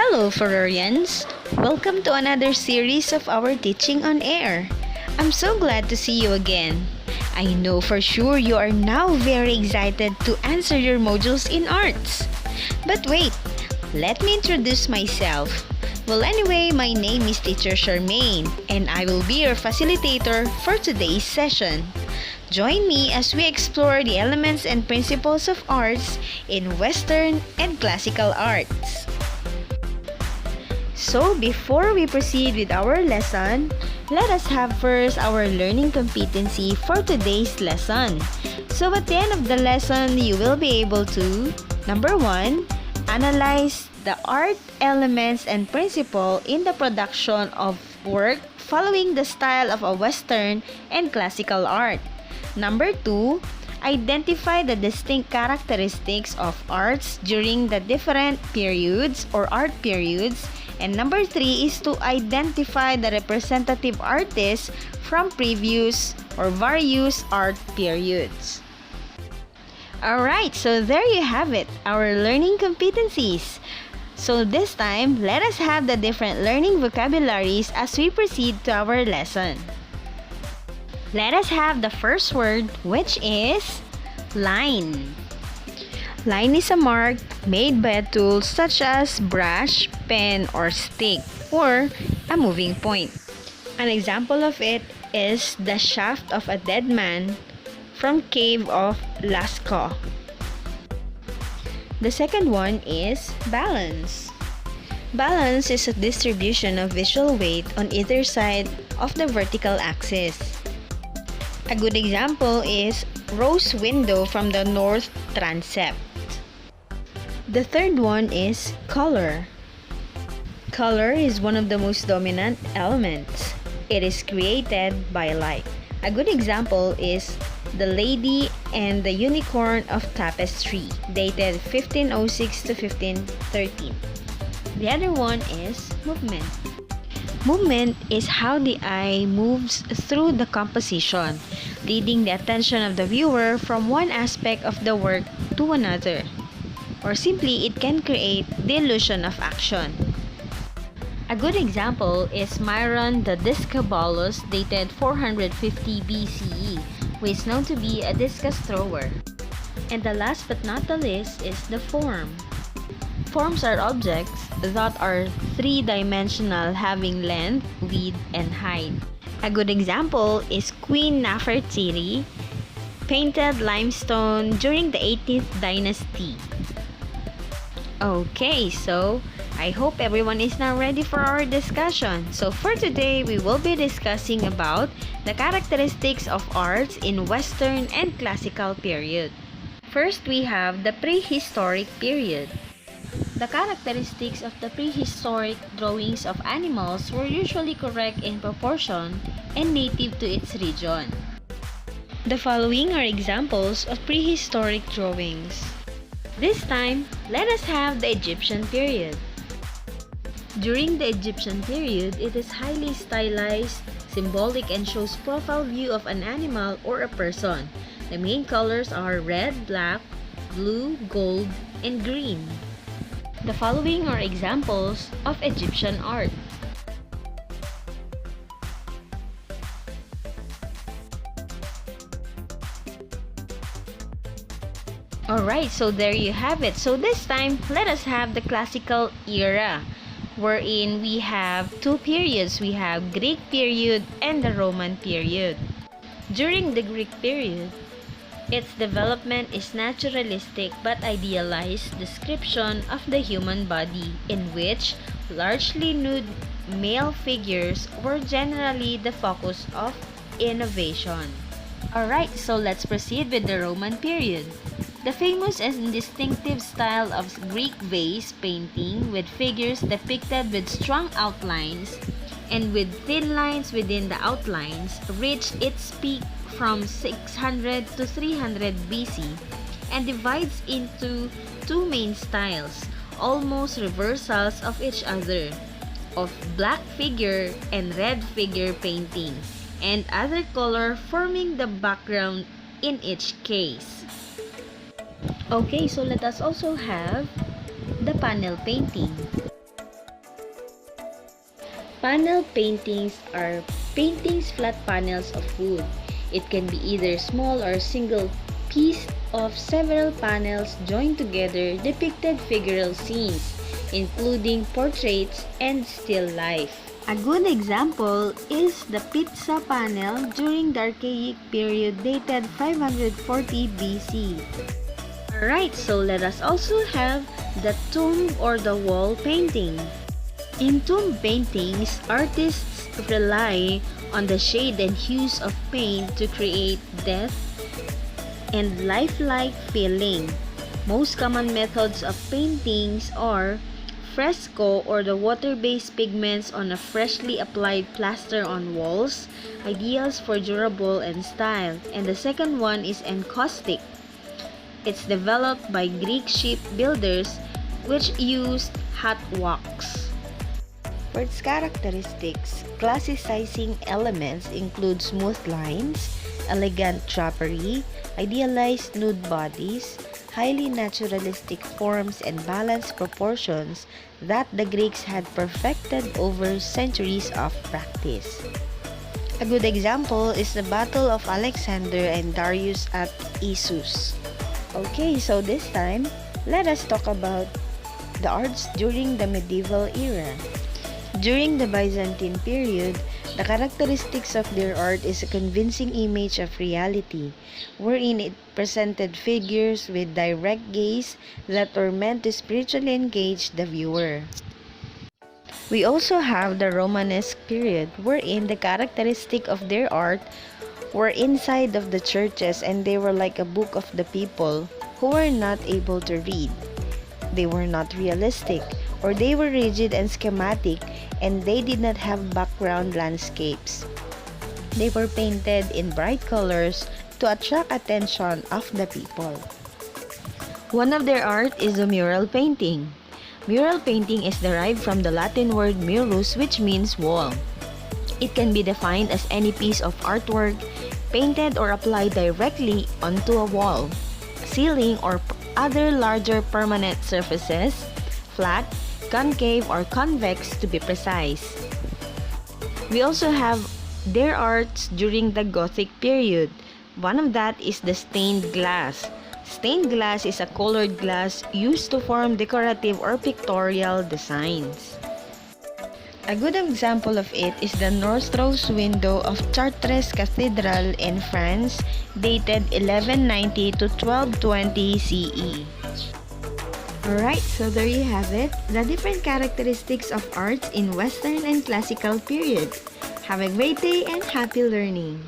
Hello, Florians! Welcome to another series of our teaching on air. I'm so glad to see you again. I know for sure you are now very excited to answer your modules in arts. But wait, let me introduce myself. Well, anyway, my name is Teacher Charmaine, and I will be your facilitator for today's session. Join me as we explore the elements and principles of arts in Western and classical arts. So, before we proceed with our lesson, let us have first our learning competency for today's lesson. So, at the end of the lesson, you will be able to, number 1, analyze the art elements and principle in the production of work following the style of a Western and classical art. Number 2, identify the distinct characteristics of arts during the different periods or art periods. And number 3 is to identify the representative artists from previous or various art periods. Alright, so there you have it, our learning competencies. So this time, let us have the different learning vocabularies as we proceed to our lesson. Let us have the first word, which is line. Line is a mark made by a tool such as brush, pen, or stick, or a moving point. An example of it is the shaft of a dead man from Cave of Lascaux. The second one is balance. Balance is a distribution of visual weight on either side of the vertical axis. A good example is Rose Window from the North Transept. The third one is color. Color is one of the most dominant elements. It is created by light. A good example is The Lady and the Unicorn of Tapestry, dated 1506 to 1513. The other one is movement. Movement is how the eye moves through the composition, leading the attention of the viewer from one aspect of the work to another. Or simply, it can create the illusion of action. A good example is Myron the Discobolus, dated 450 BCE, who is known to be a discus thrower. And the last but not the least is the form. Forms are objects that are three-dimensional, having length, width, and height. A good example is Queen Nefertiti, painted limestone during the 18th dynasty. Okay, so I hope everyone is now ready for our discussion. So for today, we will be discussing about the characteristics of arts in Western and classical period. First, we have the prehistoric period. The characteristics of the prehistoric drawings of animals were usually correct in proportion and native to its region. The following are examples of prehistoric drawings. This time, let us have the Egyptian period. During the Egyptian period, it is highly stylized, symbolic, and shows profile view of an animal or a person. The main colors are red, black, blue, gold, and green. The following are examples of Egyptian art. Alright, so there you have it. So this time, let us have the classical era, wherein we have two periods. We have Greek period and the Roman period. During the Greek period, its development is naturalistic but idealized description of the human body, in which largely nude male figures were generally the focus of innovation. Alright, so let's proceed with the Roman period. The famous and distinctive style of Greek vase painting with figures depicted with strong outlines and with thin lines within the outlines reached its peak from 600 to 300 BC and divides into two main styles, almost reversals of each other, of black figure and red figure painting, and other color forming the background in each case. Okay, so let us also have the panel painting. Panel paintings are paintings flat panels of wood. It can be either small or single piece of several panels joined together depicted figural scenes, including portraits and still life. A good example is the pizza panel during the Archaic period dated 540 BC. Alright, so let us also have the tomb or the wall painting. In tomb paintings, artists rely on the shade and hues of paint to create death and lifelike feeling. Most common methods of paintings are fresco or the water-based pigments on a freshly applied plaster on walls, ideals for durable and style. And the second one is encaustic. It's developed by Greek shipbuilders which used hot wax. For its characteristics, classicizing elements include smooth lines, elegant drapery, idealized nude bodies, highly naturalistic forms, and balanced proportions that the Greeks had perfected over centuries of practice. A good example is the Battle of Alexander and Darius at Issus. Okay, so this time, let us talk about the arts during the medieval era. During the Byzantine period, the characteristics of their art is a convincing image of reality, wherein it presented figures with direct gaze that were meant to spiritually engage the viewer. We also have the Romanesque period, wherein the characteristic of their art were inside of the churches and they were like a book of the people who were not able to read. They were not realistic, or they were rigid and schematic, and they did not have background landscapes. They were painted in bright colors to attract attention of the people. One of their art is the mural painting. Mural painting is derived from the Latin word murus, which means wall. It can be defined as any piece of artwork painted or applied directly onto a wall, ceiling, or other larger permanent surfaces, flat, concave, or convex to be precise. We also have their arts during the Gothic period. One of that is the stained glass. Stained glass is a colored glass used to form decorative or pictorial designs. A good example of it is the north-rose window of Chartres Cathedral in France, dated 1190 to 1220 CE. Alright, so there you have it, the different characteristics of arts in Western and Classical periods. Have a great day and happy learning!